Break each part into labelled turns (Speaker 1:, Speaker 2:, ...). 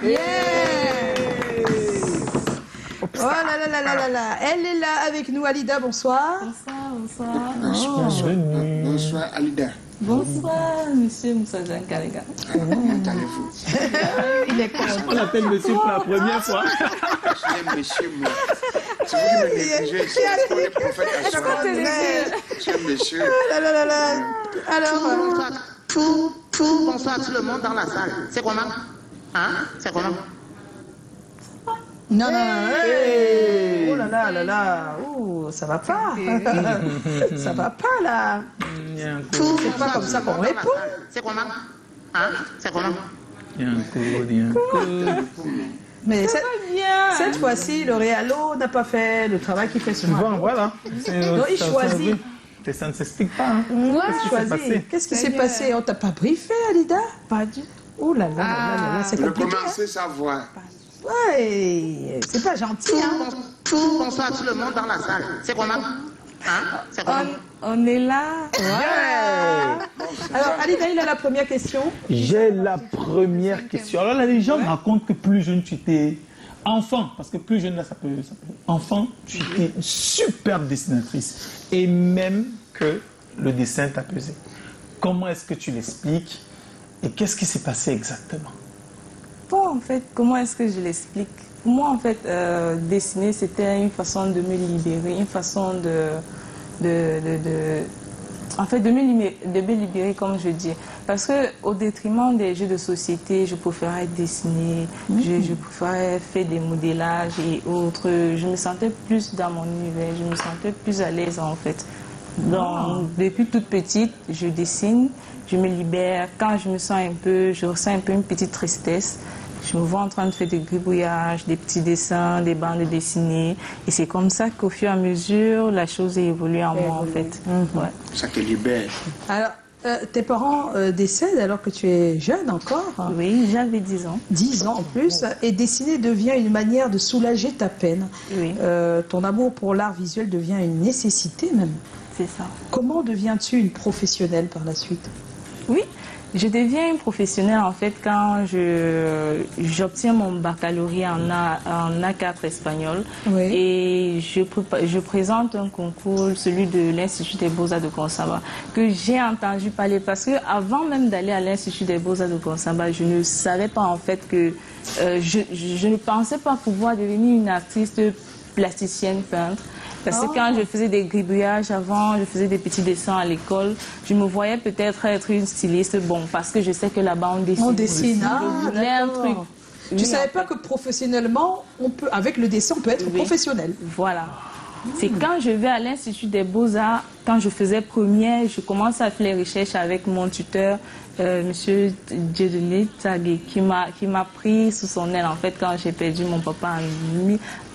Speaker 1: Yeah. Oh là là là là là là. Elle est là avec nous, Alida, bonsoir.
Speaker 2: Bonsoir, bonsoir.
Speaker 3: Bonsoir Alida.
Speaker 2: Bonsoir, monsieur Moussa Jankarega.
Speaker 3: Allez-vous.
Speaker 1: Il est content.
Speaker 4: On l'appelle monsieur pour la première fois.
Speaker 3: Je suis monsieur, moi. C'est vous qui me négligez ici. Est-ce qu'on est prophète à soi? Je suis monsieur.
Speaker 1: Là là là là. Alors,
Speaker 5: Bonsoir tout le monde dans la salle. C'est comment? Hein? C'est comment?
Speaker 1: non, non, hey. Oh là là là là. Oh, ça va pas. Ça va pas là. C'est pas comme ça qu'on répond.
Speaker 5: C'est comment? Hein? C'est comment?
Speaker 1: Mais cette fois-ci, le Réalo n'a pas fait le travail qu'il fait souvent.
Speaker 4: Bon, voilà.
Speaker 1: Donc il choisit.
Speaker 4: Ça ne s'explique pas. Hein.
Speaker 1: Qu'est-ce qui s'est passé? On t'a pas briefé, Alida?
Speaker 2: Pas du tout.
Speaker 1: Oh là là là là là, c'est compliqué.
Speaker 3: Recommencer sa voix.
Speaker 1: Ouais, c'est pas gentil, hein?
Speaker 5: Bonsoir tout le monde dans la salle. C'est comment? Hein? C'est comment?
Speaker 2: On est là.
Speaker 1: Ouais. Alors, Alida, il a la première question.
Speaker 4: J'ai la première question. Alors, les gens racontent que plus jeune tu étais enfant, parce que plus jeune, là, ça peut. Enfant, tu étais une superbe dessinatrice. Et même que le dessin t'a pesé. Comment est-ce que tu l'expliques? Et qu'est-ce qui s'est passé exactement?
Speaker 2: Bon, en fait, comment est-ce que je l'explique? Pour moi, en fait, dessiner, c'était une façon de me libérer, une façon en fait, de me libérer, comme je dis. Parce que au détriment des jeux de société, je préférais dessiner, je préférais faire des modélages et autres. Je me sentais plus dans mon univers, je me sentais plus à l'aise, en fait. Donc, depuis toute petite, je dessine, je me libère. Quand je me sens je ressens un peu une petite tristesse. Je me vois en train de faire des gribouillages, des petits dessins, des bandes dessinées. Et c'est comme ça qu'au fur et à mesure, la chose a évolué en moi, en fait. Ouais.
Speaker 3: Ça te libère.
Speaker 1: Alors, tes parents décèdent alors que tu es jeune encore.
Speaker 2: Oui, j'avais 10 ans.
Speaker 1: 10 ans en plus. Et dessiner devient une manière de soulager ta peine.
Speaker 2: Oui.
Speaker 1: Ton amour pour l'art visuel devient une nécessité même.
Speaker 2: C'est ça.
Speaker 1: Comment deviens-tu une professionnelle par la suite?
Speaker 2: Oui, je deviens une professionnelle en fait quand j'obtiens mon baccalauréat en A4 espagnol.
Speaker 1: Oui.
Speaker 2: Et je présente un concours, celui de l'Institut des Beaux-Arts de Consamba, que j'ai entendu parler parce que avant même d'aller à l'Institut des Beaux-Arts de Consamba, je ne savais pas en fait que je ne pensais pas pouvoir devenir une artiste plasticienne peintre. Parce que quand je faisais des gribouillages avant, je faisais des petits dessins à l'école, je me voyais peut-être être une styliste, bon, parce que je sais que là-bas on dessine.
Speaker 1: On dessine,
Speaker 2: Je voulais un truc.
Speaker 1: Tu
Speaker 2: Oui,
Speaker 1: savais
Speaker 2: en
Speaker 1: pas
Speaker 2: fait.
Speaker 1: que professionnellement, avec le dessin, on peut être professionnel.
Speaker 2: Voilà. C'est quand je vais à l'Institut des Beaux-Arts, quand je faisais première, je commence à faire les recherches avec mon tuteur, Monsieur Dieudonné Tagé, qui m'a pris sous son aile en fait quand j'ai perdu mon papa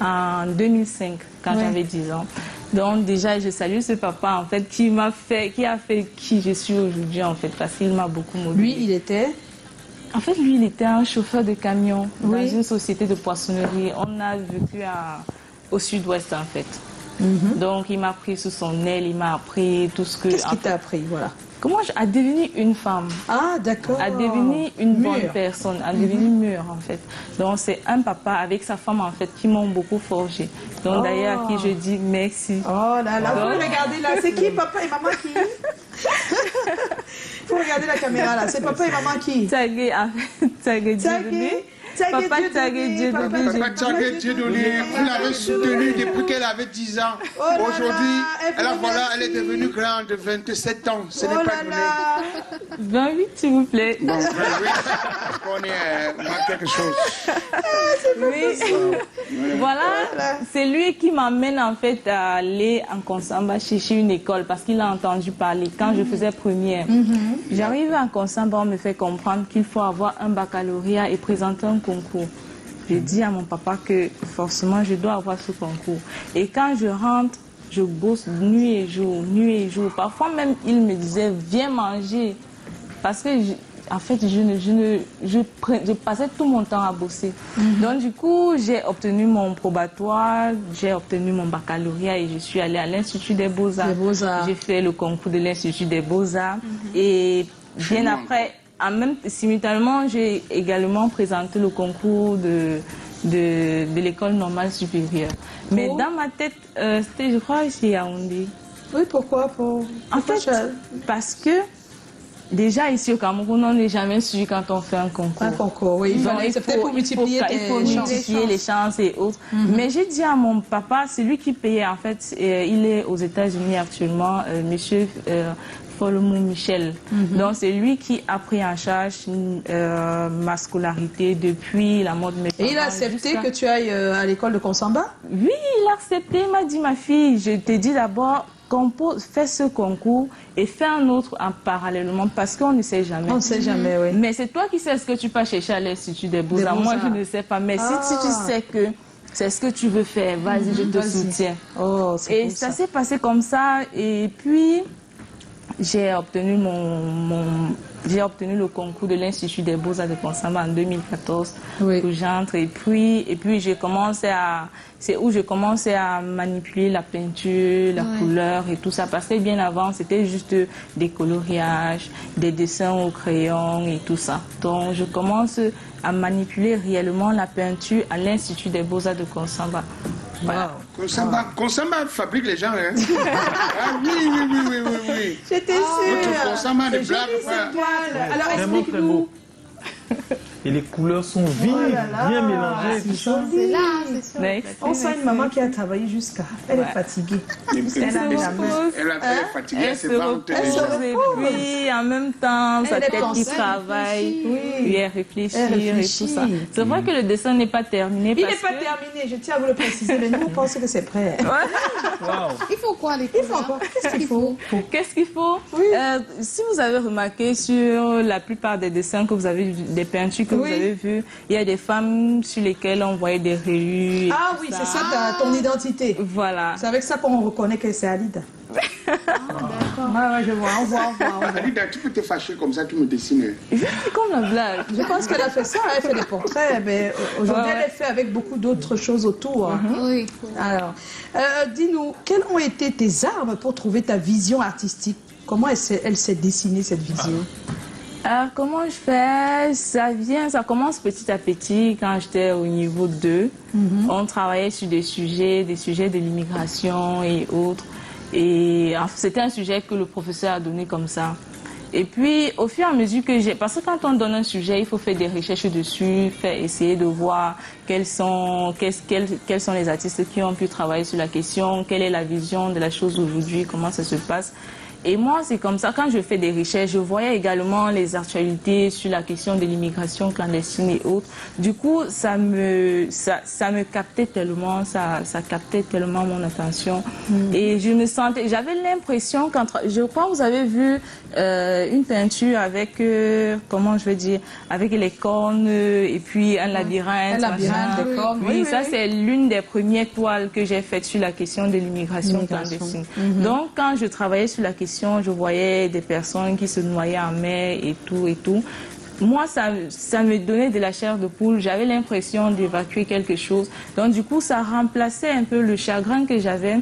Speaker 2: en 2005, quand j'avais 10 ans. Donc déjà, je salue ce papa en fait qui a fait qui je suis aujourd'hui en fait, parce qu'il m'a beaucoup motivé.
Speaker 1: Lui, il était...
Speaker 2: En fait, lui, il était un chauffeur de camion dans une société de poissonnerie. On a vécu au sud-ouest en fait. Donc, il m'a pris sous son aile, il m'a appris tout ce que...
Speaker 1: Qu'est-ce qu'il t'a appris, voilà?
Speaker 2: Comment à devenir une femme,
Speaker 1: Ah, d'accord.
Speaker 2: à devenir une bonne
Speaker 1: Mûre.
Speaker 2: personne, à devenir mûre en fait. Donc, c'est un papa avec sa femme en fait qui m'ont beaucoup forgé. Donc, d'ailleurs, à qui je dis merci.
Speaker 1: Oh là là,
Speaker 2: Donc-
Speaker 1: vous regardez là, c'est qui papa et maman qui? Faut regarder la caméra là, c'est papa et maman qui?
Speaker 2: Tagé, Tagé Dieudonné. Papa Tagé Dieudonné.
Speaker 3: Papa Tchagé Dieudonné, vous l'avez soutenue depuis qu'elle avait 10 ans.
Speaker 1: Oh là là,
Speaker 3: Aujourd'hui, elle est devenue grande de 27 ans. Ce n'est
Speaker 1: Oh
Speaker 3: pas
Speaker 1: là
Speaker 3: donné.
Speaker 1: là.
Speaker 2: 28, s'il vous plaît.
Speaker 3: Bon, oui, parce qu'on manque quelque chose.
Speaker 2: Oui. Voilà, c'est lui qui m'amène en fait à aller en Consamba chercher une école parce qu'il a entendu parler quand je faisais première. J'arrive en Consamba, on me fait comprendre qu'il faut avoir un baccalauréat et présenter un concours. Je dis à mon papa que forcément je dois avoir ce concours. Et quand je rentre, je bosse nuit et jour, nuit et jour. Parfois même, il me disait, viens manger. Parce que, en fait, je passais tout mon temps à bosser. Donc, du coup, j'ai obtenu mon probatoire, j'ai obtenu mon baccalauréat et je suis allée à l'Institut des Beaux-Arts.
Speaker 1: Des Beaux-Arts.
Speaker 2: J'ai fait le concours de l'Institut des Beaux-Arts. Et bien après, simultanément, j'ai également présenté le concours de l'école normale supérieure. Mais dans ma tête, c'était, je crois, chez Yaoundé.
Speaker 1: Oui, pourquoi?
Speaker 2: En fait, parce que déjà ici au Cameroun, on n'est jamais sûr quand on fait un concours.
Speaker 1: Un concours, oui. Il faut multiplier
Speaker 2: les chances et autres. Mais j'ai dit à mon papa, c'est lui qui payait en fait. Il est aux États-Unis actuellement, monsieur Folomou Michel. Donc c'est lui qui a pris en charge ma scolarité depuis la mort de mes parents.
Speaker 1: Et il a accepté que tu ailles à l'école de Konsamba?
Speaker 2: Oui, il a accepté. Il m'a dit, ma fille, je t'ai dit d'abord, fais ce concours et fais un autre parallèlement parce qu'on ne sait jamais.
Speaker 1: On ne sait jamais, oui.
Speaker 2: Mais c'est toi qui sais ce que tu vas chercher à l'Institut des Beaux-Arts. Moi, je ne sais pas. Mais si tu sais que c'est ce que tu veux faire, vas-y, je te soutiens.
Speaker 1: Oh,
Speaker 2: et ça s'est passé comme ça. Et puis, j'ai obtenu le concours de l'Institut des Beaux-Arts de Konsamba en 2014.
Speaker 1: Oui.
Speaker 2: Où j'entre et puis c'est où je commençais à manipuler la peinture, la couleur et tout ça. Parce que bien avant, c'était juste des coloriages, des dessins au crayon et tout ça. Donc, je commence à manipuler réellement la peinture à l'Institut des Beaux-Arts de Konsamba. Voilà.
Speaker 3: Konsamba fabrique les gens, hein? Ah oui.
Speaker 1: J'étais sûre.
Speaker 3: Konsamba de blagues.
Speaker 1: Alors, explique-nous.
Speaker 4: Et les couleurs sont vives, bien mélangées.
Speaker 1: C'est là, c'est sûr. On sent une maman qui a travaillé jusqu'à... Elle est fatiguée.
Speaker 3: Elle est fatiguée, elle se repose.
Speaker 2: Et puis, en même temps, sa tête qui travaille, elle réfléchit et tout ça. C'est vrai que le dessin n'est pas terminé.
Speaker 1: Il n'est pas terminé, je tiens à vous le préciser, mais nous, on pense que c'est prêt.
Speaker 6: Il faut quoi, les couleurs?
Speaker 1: Qu'est-ce qu'il faut?
Speaker 2: Qu'est-ce qu'il faut? Si vous avez remarqué sur la plupart des dessins que vous avez vus, des peintures que vous avez vues, il y a des femmes sur lesquelles on voyait des rayures.
Speaker 1: Ah oui, c'est ça ton identité.
Speaker 2: Voilà.
Speaker 1: C'est avec ça qu'on reconnaît que c'est Alida.
Speaker 6: D'accord.
Speaker 1: Je vois, on voit.
Speaker 3: Alida, tu peux te fâcher comme ça, tu me dessines.
Speaker 2: C'est comme la blague.
Speaker 1: Je pense qu'elle a fait ça, elle fait des portraits, mais aujourd'hui elle est fait avec beaucoup d'autres choses autour.
Speaker 6: Oui.
Speaker 1: Alors, dis-nous, quelles ont été tes armes pour trouver ta vision artistique? Comment elle s'est dessinée, cette vision?
Speaker 2: Alors, comment je fais? Ça commence petit à petit quand j'étais au niveau 2. On travaillait sur des sujets de l'immigration et autres. Et c'était un sujet que le professeur a donné comme ça. Et puis, au fur et à mesure que parce que quand on donne un sujet, il faut faire des recherches dessus, essayer de voir quels sont les artistes qui ont pu travailler sur la question, quelle est la vision de la chose aujourd'hui, comment ça se passe. Et moi, c'est comme ça, quand je fais des recherches, je voyais également les actualités sur la question de l'immigration clandestine et autres. Du coup, ça me captait tellement, ça captait tellement mon attention. Et j'avais l'impression je crois que vous avez vu une peinture avec, comment je vais dire, avec les cornes et puis un labyrinthe.
Speaker 1: Un labyrinthe de cornes.
Speaker 2: Oui, ça c'est l'une des premières toiles que j'ai faites sur la question de l'immigration clandestine. Donc, quand je travaillais sur la question, je voyais des personnes qui se noyaient en mer et tout. Moi, ça me donnait de la chair de poule. J'avais l'impression d'évacuer quelque chose. Donc, du coup, ça remplaçait un peu le chagrin que j'avais.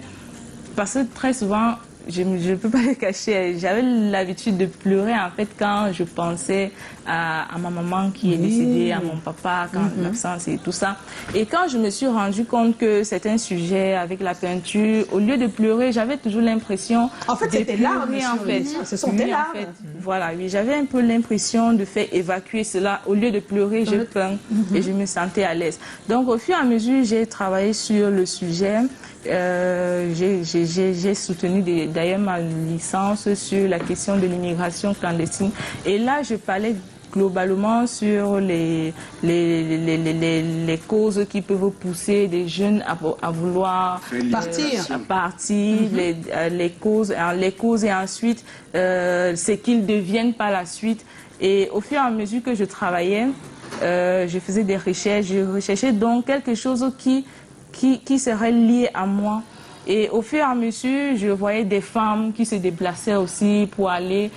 Speaker 2: Parce que très souvent, je ne peux pas le cacher, j'avais l'habitude de pleurer en fait quand je pensais à ma maman qui est décédée, à mon papa, quand l'absence et tout ça. Et quand je me suis rendu compte que c'est un sujet avec la peinture, au lieu de pleurer, j'avais toujours l'impression
Speaker 1: en fait, c'était larmes,
Speaker 2: en fait.
Speaker 1: Ce sont tes larmes.
Speaker 2: En fait, voilà, oui, j'avais un peu l'impression de faire évacuer cela. Au lieu de pleurer, je peins et je me sentais à l'aise. Donc, au fur et à mesure, j'ai travaillé sur le sujet. J'ai soutenu d'ailleurs ma licence sur la question de l'immigration clandestine. Et là, je parlais globalement sur les causes qui peuvent pousser des jeunes à vouloir partir, les causes et ensuite ce qu'ils deviennent par la suite. Et au fur et à mesure que je travaillais, je faisais des recherches, je recherchais donc quelque chose qui serait lié à moi. Et au fur et à mesure, je voyais des femmes qui se déplaçaient aussi pour aller,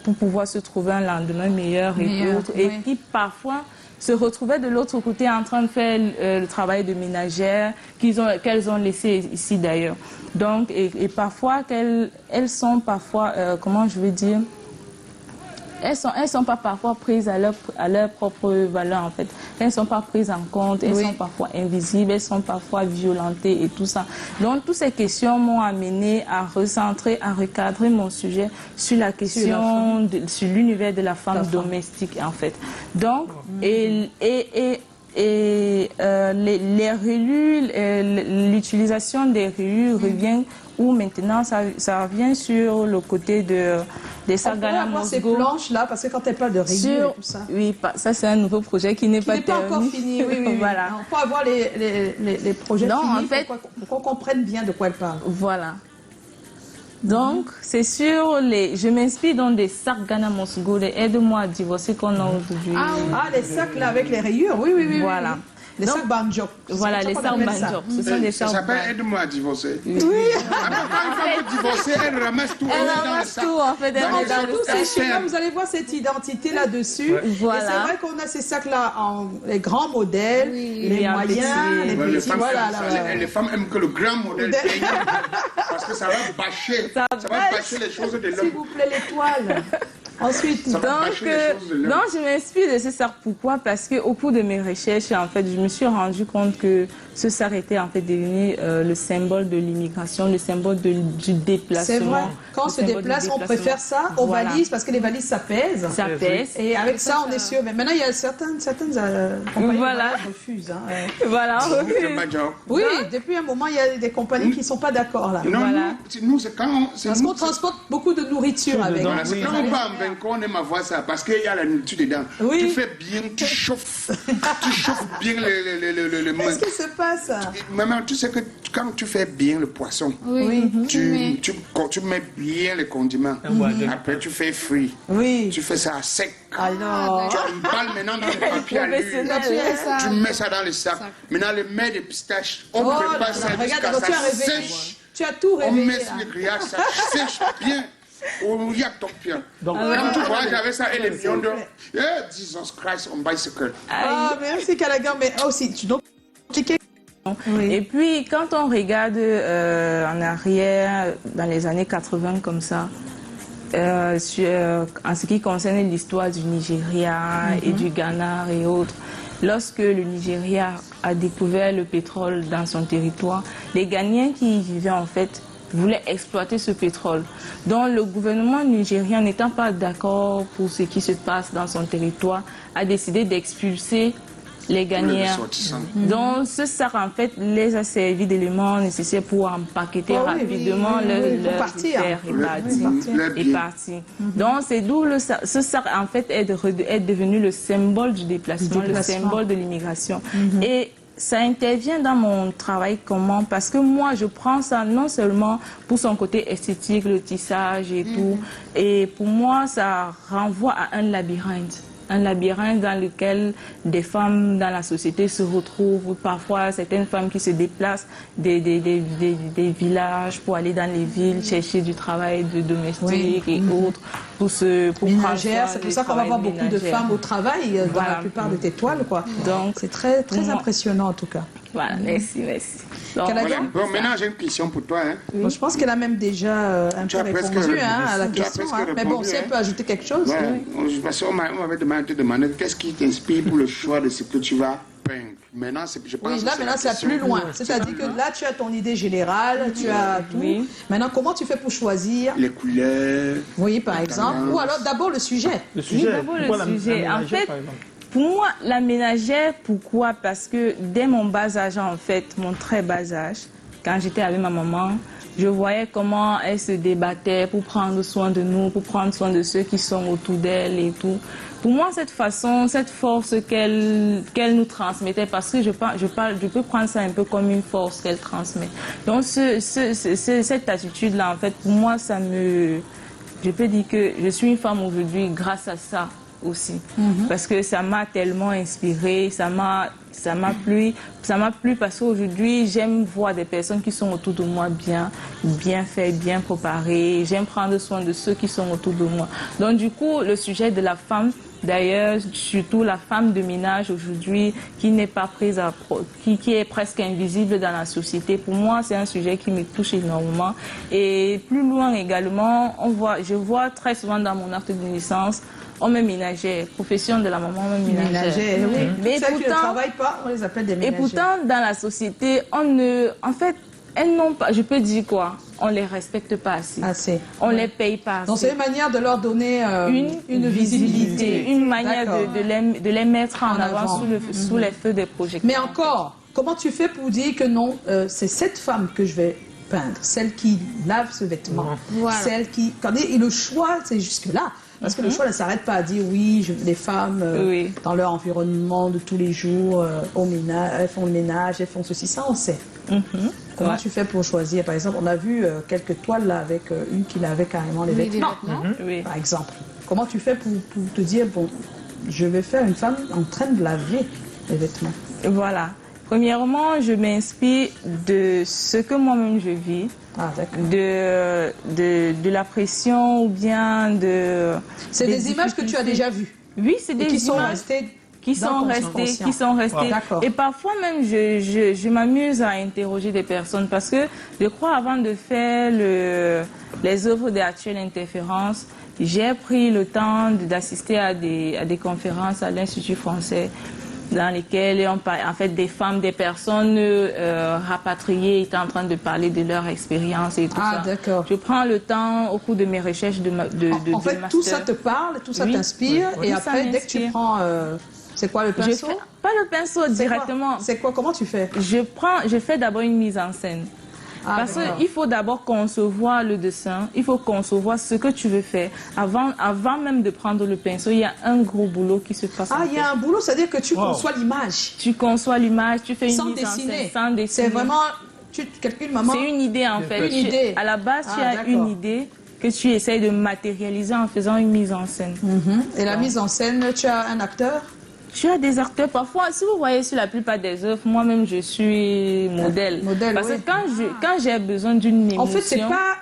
Speaker 2: pour pouvoir se trouver un lendemain meilleur et autres, et qui parfois se retrouvaient de l'autre côté en train de faire le travail de ménagère qu'elles ont laissé ici d'ailleurs. Donc, et parfois elles sont parfois, comment je vais dire, elles sont pas parfois prises à leur propre valeur en fait. Elles ne sont pas prises en compte, elles sont parfois invisibles, elles sont parfois violentées et tout ça. Donc toutes ces questions m'ont amené à recentrer, à recadrer mon sujet sur la question, sur l'univers de la femme domestique en fait. Donc, les rayures, l'utilisation des rayures revient où maintenant ça revient sur le côté des Sargana Mosgo.
Speaker 1: Ces planches-là, parce que quand elle parle de rayures et tout ça.
Speaker 2: Oui, ça c'est un nouveau projet qui n'est pas terminé.
Speaker 1: Pas encore fini, oui.
Speaker 2: Voilà.
Speaker 1: On peut avoir les projets finis en fait, pour qu'on comprenne bien de quoi elle parle.
Speaker 2: Voilà. Donc, c'est sur je m'inspire dans des sacs Ghana Mosgo, des aide-moi à divorcer qu'on a aujourd'hui.
Speaker 1: Les sacs là avec les rayures, oui.
Speaker 2: Voilà.
Speaker 1: Les sacs banjo.
Speaker 2: Voilà, les sacs banjo. Ce sont des sacs.
Speaker 3: Ça s'appelle aide-moi à divorcer.
Speaker 1: Oui.
Speaker 3: Après, quand il faut divorcer, elle ramasse tout.
Speaker 2: Elle ramasse tout, en fait.
Speaker 1: Vous allez voir cette identité là-dessus.
Speaker 2: Voilà.
Speaker 1: Et c'est vrai qu'on a ces sacs-là, les grands modèles, les moyens, les petits. Voilà.
Speaker 3: Les femmes aiment que le grand modèle peigne parce que ça va bâcher. Ça va bâcher les choses de l'homme.
Speaker 1: S'il vous plaît, l'étoile. Ensuite,
Speaker 2: donc je m'inspire de ce sac. Pourquoi? Parce qu'au cours de mes recherches, en fait, je me suis rendu compte que ce sac était en fait devenu le symbole de l'immigration, le symbole du déplacement.
Speaker 1: C'est vrai. Quand on se déplace, on préfère ça aux valises parce que les valises, ça pèse.
Speaker 2: Ça pèse.
Speaker 1: Et avec ça, on est sûr. Mais maintenant, il y a certaines compagnies qui refusent.
Speaker 2: Voilà, on refuse.
Speaker 1: Oui, depuis un moment, il y a des compagnies qui ne sont pas d'accord là.
Speaker 3: Non, nous, c'est quand
Speaker 1: parce qu'on transporte beaucoup de nourriture avec.
Speaker 3: Voilà, c'est quand on va en Vancouver, on aime avoir ça parce qu'il y a la nourriture dedans.
Speaker 1: Oui.
Speaker 3: Tu fais bien, tu chauffes bien le
Speaker 1: Qu'est-ce qui se passe?
Speaker 3: Maman, tu sais que quand tu fais bien le poisson, tu mets bien les condiments. Après, tu fais frit.
Speaker 1: Oui.
Speaker 3: Tu fais ça à sec.
Speaker 1: Alors.
Speaker 3: Tu emballes maintenant dans le papier à l'huile. Tu mets ça dans le sac. Maintenant, le mets de pistache. On prépare ça jusqu'à ça sèche.
Speaker 1: Tu as tout réveillé.
Speaker 3: On met sur le grillage, ça sèche bien. Il y a ton pied. Donc, quand tu vois, j'avais ça et les millions de. Jesus Christ on bicycle.
Speaker 1: Merci Callaghan, mais aussi, tu dois.
Speaker 2: Oui. Et puis, quand on regarde en arrière, dans les années 80 comme ça, en ce qui concerne l'histoire du Nigeria et du Ghana et autres, lorsque le Nigeria a découvert le pétrole dans son territoire, les Ghanéens qui y vivaient en fait voulaient exploiter ce pétrole. Donc le gouvernement nigérien, n'étant pas d'accord pour ce qui se passe dans son territoire, a décidé d'expulser les Ghanéens. Donc ce sac en fait les a servi d'éléments nécessaires pour empaqueter rapidement leur
Speaker 1: partir.
Speaker 2: Et partir. Donc c'est d'où ce sac en fait est devenu le symbole du déplacement, le symbole de l'immigration. Et ça intervient dans mon travail comment? Parce que moi, je prends ça non seulement pour son côté esthétique, le tissage et tout, et pour moi, ça renvoie à un labyrinthe. Un labyrinthe dans lequel des femmes dans la société se retrouvent. Parfois, certaines femmes qui se déplacent des villages pour aller dans les villes, chercher du travail de domestique et autres. Pour
Speaker 1: ménagères, c'est pour ça qu'on va voir beaucoup de femmes au travail dans la plupart de tes toiles, quoi. Donc, c'est très impressionnant en tout cas.
Speaker 2: Voilà, merci.
Speaker 3: Donc, bon, maintenant j'ai une question pour toi.
Speaker 1: Bon, je pense qu'elle a même déjà un peu répondu à la question. Mais bon, si elle peut ajouter quelque chose.
Speaker 3: Parce qu'on m'avait demandé qu'est-ce qui t'inspire pour le choix de ce que tu vas peindre. Maintenant, je pense
Speaker 1: là, maintenant, c'est plus loin. C'est-à-dire que là, tu as ton idée générale, tu as tout. Maintenant, comment tu fais pour choisir
Speaker 3: les couleurs?
Speaker 1: Oui, par exemple. Ou alors, d'abord, le sujet.
Speaker 2: Le sujet. En fait, pour moi, la ménagère, pourquoi? Parce que dès mon bas âge, en fait, mon très bas âge, quand j'étais avec ma maman, je voyais comment elle se débattait pour prendre soin de nous, pour prendre soin de ceux qui sont autour d'elle et tout. Pour moi, cette façon, cette force qu'elle nous transmettait, parce que je peux prendre ça un peu comme une force qu'elle transmet. Donc, cette attitude-là, en fait, pour moi, je peux dire que je suis une femme aujourd'hui grâce à ça aussi. Parce que ça m'a tellement inspirée, ça m'a plu parce qu'aujourd'hui, j'aime voir des personnes qui sont autour de moi bien faites, bien préparées. J'aime prendre soin de ceux qui sont autour de moi. Donc, du coup, le sujet de la femme, d'ailleurs, surtout la femme de ménage aujourd'hui, qui n'est pas prise qui est presque invisible dans la société, pour moi, c'est un sujet qui me touche énormément. Et plus loin également, je vois très souvent dans mon acte de naissance homme ménager, profession de la maman, homme ménager.
Speaker 1: Ménager, oui.
Speaker 2: Mais
Speaker 1: Celles qui ne
Speaker 2: pourtant,
Speaker 1: travaillent pas, on les appelle des ménagères.
Speaker 2: et pourtant, dans la société, en fait, elles n'ont pas, je peux dire quoi, on les respecte pas assez.
Speaker 1: Assez.
Speaker 2: On les paye pas assez.
Speaker 1: Donc c'est une manière de leur donner une visibilité.
Speaker 2: Une manière de les mettre en avant sous les feux des projecteurs.
Speaker 1: Mais encore, comment tu fais pour dire que non, c'est cette femme que je vais peindre, celle qui lave ce vêtement,
Speaker 6: Voilà.
Speaker 1: celle qui... Et le choix, c'est jusque-là. Parce que le choix ne s'arrête pas à dire oui, les femmes, dans leur environnement de tous les jours, au ménage, elles font le ménage, elles font ceci, ça on sait. Comment tu fais pour choisir? Par exemple, on a vu quelques toiles là, avec une qui lavait carrément les vêtements, par exemple. Comment tu fais pour te dire, bon, je vais faire une femme en train de laver les vêtements?
Speaker 2: Voilà. Premièrement, je m'inspire de ce que moi-même je vis.
Speaker 1: Ah, d'accord.
Speaker 2: De la pression ou bien de...
Speaker 1: C'est des images que tu as déjà vues?
Speaker 2: Oui, c'est des
Speaker 1: qui sont
Speaker 2: images
Speaker 1: restées
Speaker 2: qui sont restées.
Speaker 1: D'accord.
Speaker 2: Et parfois même, je m'amuse à interroger des personnes parce que je crois avant de faire les œuvres d'Actuelle Interférence, j'ai pris le temps d'assister à des conférences à l'Institut français dans lesquelles on parle en fait des femmes, des personnes rapatriées étaient en train de parler de leur expérience et tout ça.
Speaker 1: Ah, d'accord.
Speaker 2: Je prends le temps au cours de mes recherches
Speaker 1: en fait, tout ça te parle, tout ça t'inspire, et après, dès que tu prends... c'est quoi le pinceau?
Speaker 2: Pas le pinceau directement.
Speaker 1: C'est quoi? Comment tu fais?
Speaker 2: Je fais d'abord une mise en scène. Parce qu'il faut d'abord concevoir le dessin, il faut concevoir ce que tu veux faire. Avant même de prendre le pinceau, il y a un gros boulot qui se passe.
Speaker 1: Ah, il y a un boulot, c'est-à-dire que tu conçois l'image.
Speaker 2: Tu conçois l'image, tu fais une mise en scène sans dessiner.
Speaker 1: C'est vraiment, tu calcules, maman.
Speaker 2: C'est une idée en fait.
Speaker 1: Une idée.
Speaker 2: À la base, tu as une idée que tu essayes de matérialiser en faisant une mise en scène.
Speaker 1: Et la mise en scène, tu as un acteur?
Speaker 2: Tu as des acteurs parfois, si vous voyez sur la plupart des œuvres, moi-même je suis modèle. Parce que quand j'ai besoin d'une émotion...
Speaker 1: En fait,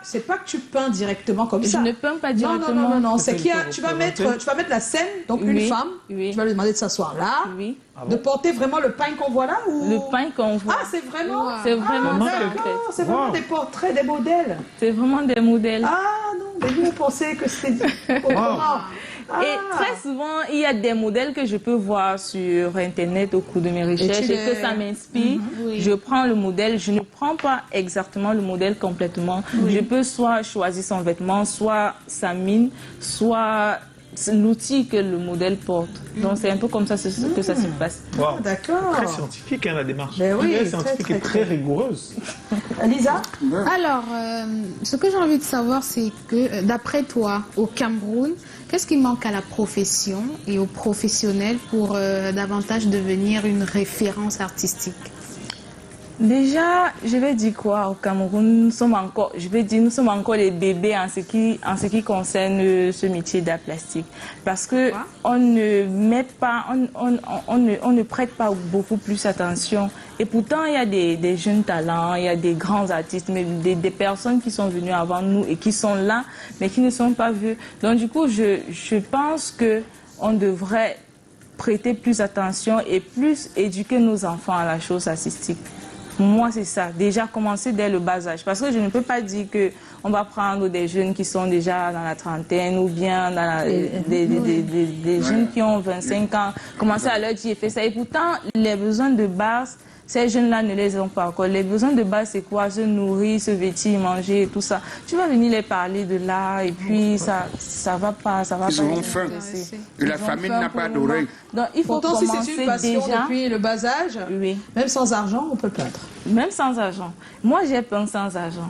Speaker 1: c'est pas que tu peins directement comme ça.
Speaker 2: Je ne peins pas directement.
Speaker 1: Non. C'est qu'il y a, tu vas mettre la scène, donc une femme, tu vas lui demander de s'asseoir là, de porter vraiment le pain qu'on voit là ou...
Speaker 2: Le pain qu'on voit.
Speaker 1: Ah, c'est vraiment...
Speaker 2: C'est vraiment
Speaker 1: d'accord, c'est vraiment des portraits, des modèles.
Speaker 2: C'est vraiment des modèles.
Speaker 1: Ah non, mais nous on pensait que c'était autrement.
Speaker 2: Et très souvent, il y a des modèles que je peux voir sur Internet au cours de mes recherches et que ça m'inspire. Je prends le modèle, je ne prends pas exactement le modèle complètement. Je peux soit choisir son vêtement, soit sa mine, soit l'outil que le modèle porte. Donc c'est un peu comme ça que ça se passe.
Speaker 4: Wow.
Speaker 1: D'accord.
Speaker 4: Très scientifique, hein, la démarche.
Speaker 1: Ben oui,
Speaker 4: très scientifique et très rigoureuse.
Speaker 1: Lisa?
Speaker 6: Alors, ce que j'ai envie de savoir, c'est que d'après toi, au Cameroun, qu'est-ce qui manque à la profession et aux professionnels pour davantage devenir une référence artistique?
Speaker 2: Déjà, je vais dire quoi au Cameroun, nous sommes encore les bébés en ce qui concerne ce métier d'art plastique, parce que on ne prête pas beaucoup plus attention. Et pourtant, il y a des jeunes talents, il y a des grands artistes, mais des personnes qui sont venues avant nous et qui sont là, mais qui ne sont pas vues. Donc du coup, je pense que on devrait prêter plus attention et plus éduquer nos enfants à la chose artistique. Moi, c'est ça. Déjà, commencer dès le bas âge. Parce que je ne peux pas dire qu'on va prendre des jeunes qui sont déjà dans la trentaine ou bien des jeunes qui ont 25 ans, commencer à leur dire, fais ça. Et pourtant, les besoins de base, ces jeunes-là ne les ont pas encore. Les besoins de base, c'est quoi? Se nourrir, se vêtir, manger et tout ça. Tu vas venir les parler de là et puis ça va pas.
Speaker 3: Ils auront faim. Et la famine n'a pas d'oreille.
Speaker 2: Donc il faut
Speaker 1: pourtant,
Speaker 2: commencer
Speaker 1: si c'est une passion
Speaker 2: déjà.
Speaker 1: Depuis le bas âge, même sans argent, on peut peindre.
Speaker 2: Même sans argent. Moi, j'ai peint sans argent.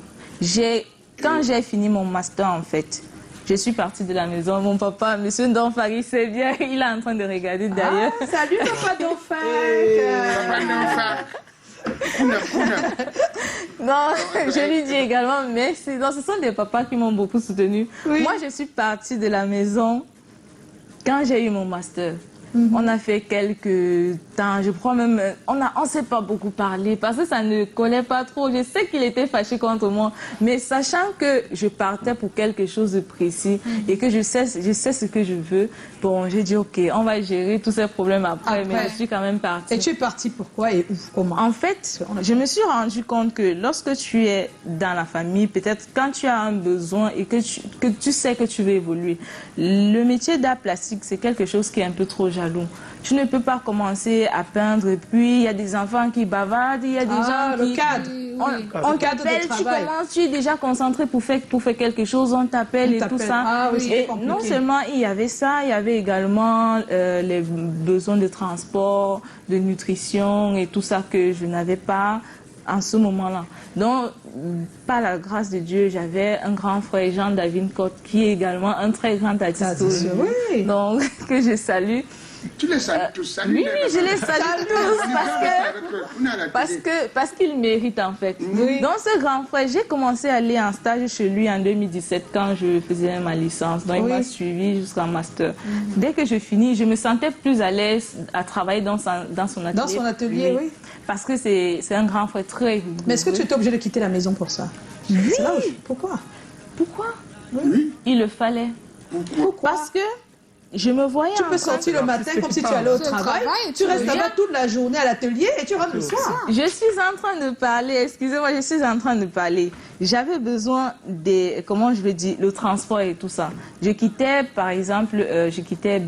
Speaker 2: Quand j'ai fini mon master, en fait, je suis partie de la maison. Mon papa, monsieur Ndonfari, c'est bien. Il est en train de regarder derrière.
Speaker 1: Ah, salut, papa Ndonfari.
Speaker 2: Non, je lui dis également merci. Donc, ce sont des papas qui m'ont beaucoup soutenue. Moi, je suis partie de la maison quand j'ai eu mon master. On a fait quelques temps. Je crois même, on s'est pas beaucoup parlé parce que ça ne collait pas trop. Je sais qu'il était fâché contre moi, mais sachant que je partais pour quelque chose de précis et que je sais ce que je veux, bon, j'ai dit ok, on va gérer tous ces problèmes après. Mais je suis quand même partie.
Speaker 1: Et tu es partie pourquoi et où, comment?
Speaker 2: En fait, je me suis rendu compte que lorsque tu es dans la famille, peut-être quand tu as un besoin et que tu sais que tu veux évoluer, le métier d'art plastique, c'est quelque chose qui est un peu trop jaloux. Tu ne peux pas commencer à peindre et puis il y a des enfants qui bavardent, il y a des gens qui...
Speaker 1: Le cadre.
Speaker 2: On t'appelle, tu commences, tu es déjà concentré pour faire quelque chose, on t'appelle et tout ça.
Speaker 1: Ah, oui,
Speaker 2: et non seulement il y avait ça, il y avait également les besoins de transport, de nutrition et tout ça que je n'avais pas en ce moment-là. Donc, par la grâce de Dieu, j'avais un grand frère, Jean-David Cotte, qui est également un très grand artiste.
Speaker 1: Oui.
Speaker 2: Donc, que je salue.
Speaker 3: Tu les salues tous, salut.
Speaker 2: Oui, je les salue tous parce qu'il mérite en fait. Oui. Donc ce grand frère, j'ai commencé à aller en stage chez lui en 2017 quand je faisais ma licence. Donc il m'a suivi jusqu'en master. Dès que je finis, je me sentais plus à l'aise à travailler dans son atelier.
Speaker 1: Dans son atelier, oui.
Speaker 2: Parce que c'est un grand frère très rigoureux.
Speaker 1: Mais est-ce que tu étais obligé de quitter la maison pour ça?
Speaker 2: Oui.
Speaker 1: Pourquoi?
Speaker 2: Oui. Il le fallait.
Speaker 1: Pourquoi?
Speaker 2: Parce que je me voyais.
Speaker 1: Tu peux sortir le matin comme si tu allais au travail. Tu restes là-bas toute la journée à l'atelier et tu rentres le soir.
Speaker 2: Je suis en train de parler, excusez-moi, je suis en train de parler. J'avais besoin le transport et tout ça. Je quittais, par exemple,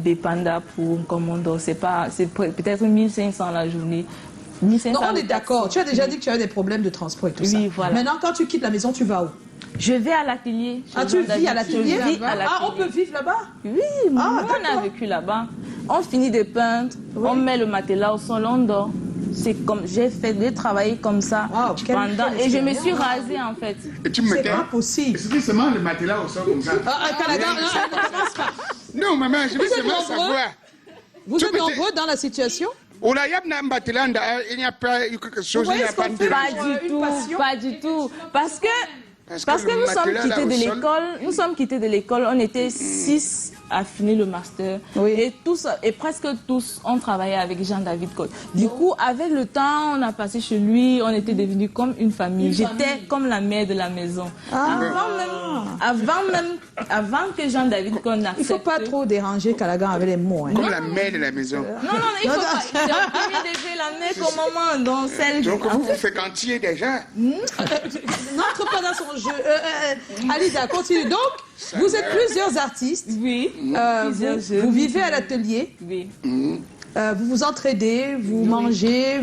Speaker 2: Bepanda pour Commando. C'est peut-être 1500 la journée. 1500
Speaker 1: non, on est d'accord. Tu as déjà dit que tu avais des problèmes de transport et tout ça.
Speaker 2: Oui, voilà.
Speaker 1: Maintenant, quand tu quittes la maison, tu vas où?
Speaker 2: Je vais à l'atelier.
Speaker 1: Ah, tu vis à l'atelier? Ah, on peut vivre là-bas?
Speaker 2: Oui, on a vécu là-bas. On finit de peindre, on met le matelas au sol, on dort. C'est comme j'ai travaillé comme ça pendant et je me suis rasée en fait.
Speaker 3: Et tu me
Speaker 1: c'est pas possible.
Speaker 3: C'est seulement le matelas au sol comme ça. Non, maman, je veux seulement savoir.
Speaker 1: Vous êtes nombreux dans la situation?
Speaker 3: Il n'y a pas quelque chose, il n'y a pas de
Speaker 2: pas du tout. Parce que nous sommes quittés de l'école, on était 6 à finir le master. Oui. Et presque tous ont travaillé avec Jean-David Cotte. Du coup, avec le temps, on a passé chez lui, on était devenus comme une famille. J'étais comme la mère de la maison. Avant que Jean-David Cotte n'accepte.
Speaker 1: Il ne faut pas trop déranger Callaghan avec les mots.
Speaker 3: Comme la mère de la maison.
Speaker 2: Non, il faut pas. C'est le premier degré, la mère comme maman. Donc,
Speaker 3: vous fréquentiez déjà.
Speaker 1: N'entre pas dans son jeu. Alida, continue. Donc, vous êtes plusieurs artistes.
Speaker 2: Oui.
Speaker 1: Vous vivez à l'atelier.
Speaker 2: Oui.
Speaker 1: Vous vous entraidez, vous mangez,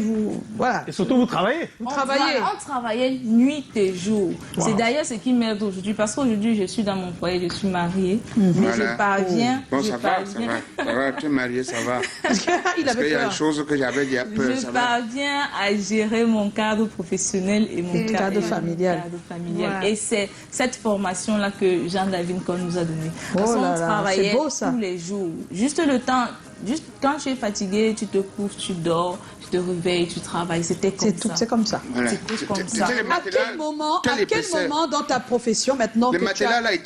Speaker 1: voilà.
Speaker 4: Et surtout, vous travaillez.
Speaker 2: On travaillait nuit et jour. Wow. C'est d'ailleurs ce qui m'aide aujourd'hui. Parce qu'aujourd'hui, je suis dans mon foyer, je suis mariée. Mais je parviens.
Speaker 3: Bon, ça va. Tu es mariée, ça va. Parce qu'il y a des choses que j'avais dit peur.
Speaker 2: Je parviens à gérer mon cadre professionnel et mon cadre familial. Voilà. Et c'est cette formation-là que Jean-David Cotte nous a donnée. Parce qu'on travaillait tous les jours. Juste le temps. Juste quand tu es fatigué, tu te couches, tu dors, tu te réveilles, tu travailles. C'était comme ça.
Speaker 1: C'est comme ça.
Speaker 3: Voilà.
Speaker 1: C'est comme ça. À quel moment dans ta profession, maintenant que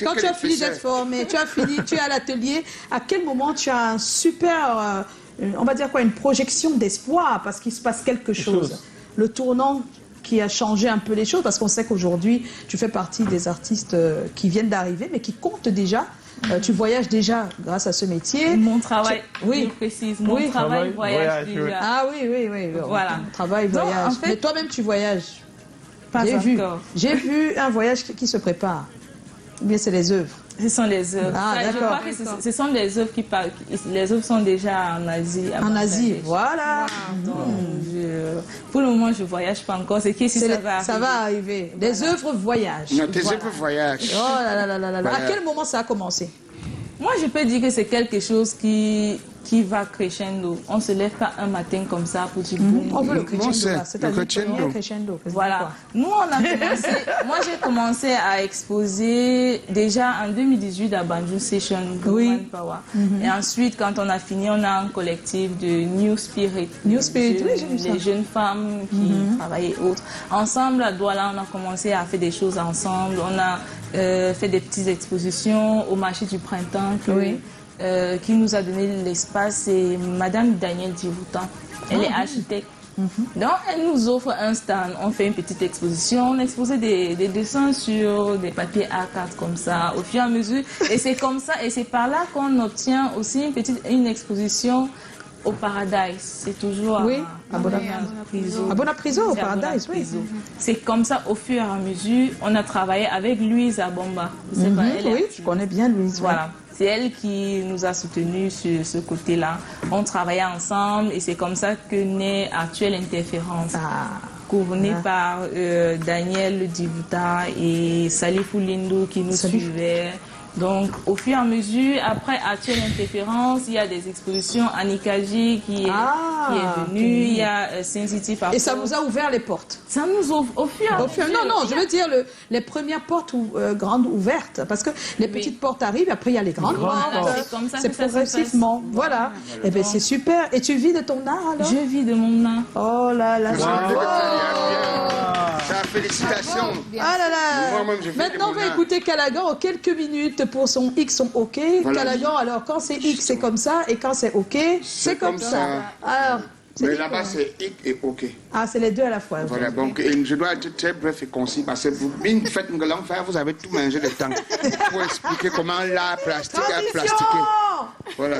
Speaker 1: quand tu as fini d'être formé, tu es à l'atelier, à quel moment tu as un super, on va dire quoi, une projection d'espoir parce qu'il se passe quelque chose. Le tournant qui a changé un peu les choses parce qu'on sait qu'aujourd'hui, tu fais partie des artistes qui viennent d'arriver mais qui comptent déjà. Tu voyages déjà grâce à ce métier.
Speaker 2: Mon travail, je précise, mon travail voyage déjà.
Speaker 1: Ah oui.
Speaker 2: Voilà.
Speaker 1: Travail, voyage. En fait, mais toi-même, tu voyages. J'ai vu un voyage qui se prépare. Ou bien c'est les œuvres.
Speaker 2: Ce sont les œuvres. Je crois que ce sont des œuvres qui parlent. Les œuvres sont déjà en Asie.
Speaker 1: En Asie, voilà.
Speaker 2: Donc, pour le moment, je ne voyage pas encore. C'est qui si ça va arriver.
Speaker 1: Ça va arriver. Des œuvres voyagent.
Speaker 3: Non, tes œuvres voyagent.
Speaker 1: Oh là là là là. Voilà. À quel moment ça a commencé?
Speaker 2: Moi, je peux dire que c'est quelque chose qui va crescendo. On ne se lève pas un matin comme ça pour dire boum.
Speaker 1: On veut le crescendo. C'est-à-dire le crescendo.
Speaker 2: Voilà. Nous, moi, j'ai commencé à exposer déjà en 2018 à Banjul Session. Power. Et ensuite, quand on a fini, on a un collectif de New Spirit.
Speaker 1: New Spirit, oui, j'ai vu ça.
Speaker 2: Les jeunes femmes qui travaillaient et autres. Ensemble, à Douala, on a commencé à faire des choses ensemble. On a fait des petites expositions au marché du printemps qui nous a donné l'espace, c'est Madame Danielle Divoutan. Elle est architecte. Donc, elle nous offre un stand, on fait une petite exposition, on expose des dessins sur des papiers A4 comme ça, au fur et à mesure. Et c'est comme ça, et c'est par là qu'on obtient aussi une exposition au Paradise. C'est toujours
Speaker 1: à Bonapriso, au Paradise, oui.
Speaker 2: C'est comme ça, au fur et à mesure, on a travaillé avec Louise Abomba.
Speaker 1: Oui, je connais bien Louise.
Speaker 2: Voilà. C'est elle qui nous a soutenus sur ce côté-là. On travaillait ensemble et c'est comme ça que naît Actuelle Interférence, couronné par Daniel Divouta et Salifou Lindo qui nous suivaient. Donc, au fur et à mesure, après Actuelle Interférence, il y a des expositions. Anikaji qui est venue, il y a Sensitive.
Speaker 1: Et ça vous a ouvert les portes?
Speaker 2: Ça nous ouvre au fur et à mesure.
Speaker 1: Non, je veux dire les premières portes grandes ouvertes. Parce que les petites portes arrivent, après il y a les grandes portes. C'est progressivement. Voilà. Et bien, c'est super. Et tu vis de ton art alors?
Speaker 2: Je vis de mon art.
Speaker 1: Oh là là.
Speaker 3: Félicitations.
Speaker 1: Ah là là. Maintenant, on va écouter Callaghan en quelques minutes pour son X, son OK. Voilà. Callaghan, alors quand c'est X, c'est comme ça. Et quand c'est OK, c'est comme ça. Alors,
Speaker 3: mais là-bas, c'est X et OK.
Speaker 1: Ah, c'est les deux à la fois.
Speaker 3: Voilà, donc je dois être très bref et concis parce que vous faites une l'enfer, vous avez tout mangé de temps pour expliquer comment l'art plastique a plastiqué. Voilà.